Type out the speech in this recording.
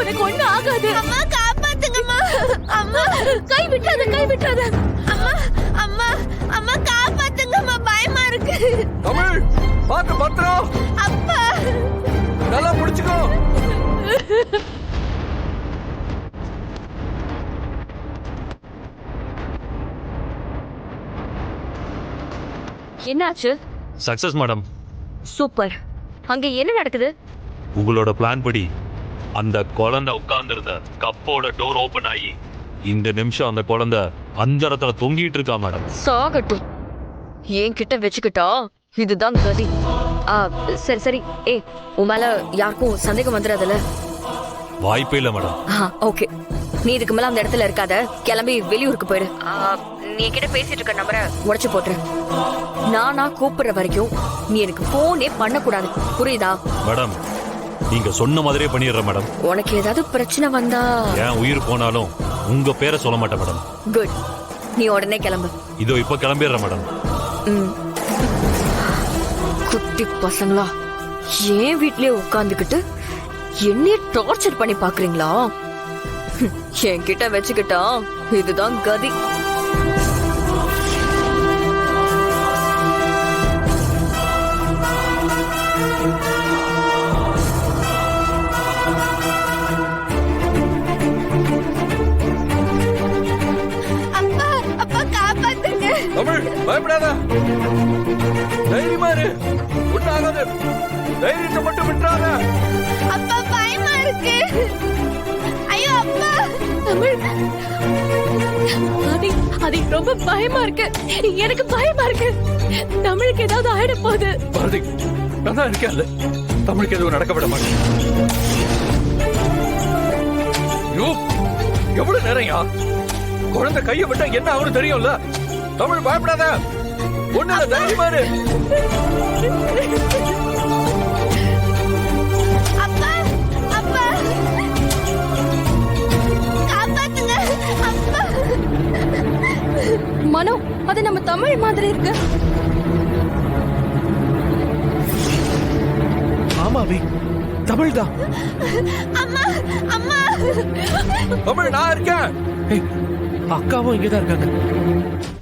உனக்கு ஒண்ணும் ஆகாது. அம்மா காப்பாத்துங்கம்மா. அம்மா கை விட்டாத, கை விட்டாத. அம்மா அம்மா அம்மா காப்பாத்துங்கம்மா, பயமா இருக்கு. தமிழ் பாத்து பத்திரம். அப்பா நல்லா முடிச்சுக்கோ. என்னாச்சு? Success madam. சூப்பர். அங்க என்ன நடக்குது? உங்களோட பிளான் படி அந்த குழந்தை உட்கார்ந்துருந்த கப்போட டோர் ஓபன் ஆகி இந்த நிமிஷம் அந்த குழந்தை அந்தரத்துல தொங்கிட்டு இருக்கா மேடம். சாகட்டும். என்கிட்ட வச்சுக்கிட்டா இதுதான் கதி. சரி சரி. உன் மேல யாருக்கும் சந்தேகம் வந்துடாதுல்ல? வாய்ப்பே இல்லை மேடம். ஓகே, நீ இதுக்கு மேல அந்த இடத்துல இருக்காத, கிளம்பி வெளியூருக்கு போயிடு. நீ கிட்ட பேசிட்டு இருக்க நம்பரை உடைச்சு போட்டுரு. நானா கூப்பிடுற வரைக்கும் நீ எனக்கு போனே பண்ணக்கூடாது, புரியுதா? மேடம் நீங்க சொன்ன மாதிரியே பண்ணிடுறேன் மேடம். உனக்கு ஏதாவது பிரச்சனை வந்தா என் உயிர் போனாலும் உங்க பேரை சொல்ல மாட்டேன் மேடம். குட், நீ உடனே கிளம்பு. இதோ இப்ப கிளம்பிடுறேன் மேடம். குட்டி பசங்களா, ஏன் வீட்லயே உட்கார்ந்துகிட்டு என்னைய டார்ச்சர் பண்ணி பாக்குறீங்களா? என்கிட்ட வச்சுக்கிட்டா இதுதான் கதி. அப்பா அப்பா காப்பாத்துங்க. தமிழ் பயப்படாத, தைரியமா இரு, ஒண்ணாகாது. தைரியத்தை மட்டும் விட்டுறாத. அப்பா பயமா இருக்கு. ஐயோ அப்பா. தமிழ், அது ரொம்ப பயமா இருக்கு. எனக்கு பயமா இருக்கு. தமிழுக்கு ஏதாவது ஆயிட போகுது. பாரதி நான் தான் இருக்கேன்ல, தமிழுக்கு எதுவும் நடக்க விட மாட்டேன். ஐயோ, எவ்வளவு நேரம்யா? குழந்தை கையை விட்டா என்ன ஆகும்னு தெரியும்ல. தமிழ் பயப்படாத, ஒண்ணு தைரியமா இரு. அப்பா அப்பா காப்பாத்துங்க அப்பா. மனோ, அது நம்ம தமிழ் மாதிரி இருக்கு. ஆமாவி, தமிழ் தான். அம்மா அம்மா தமிழ் நான் இருக்கேன். அக்காவும் இங்கதான் இருக்காங்க.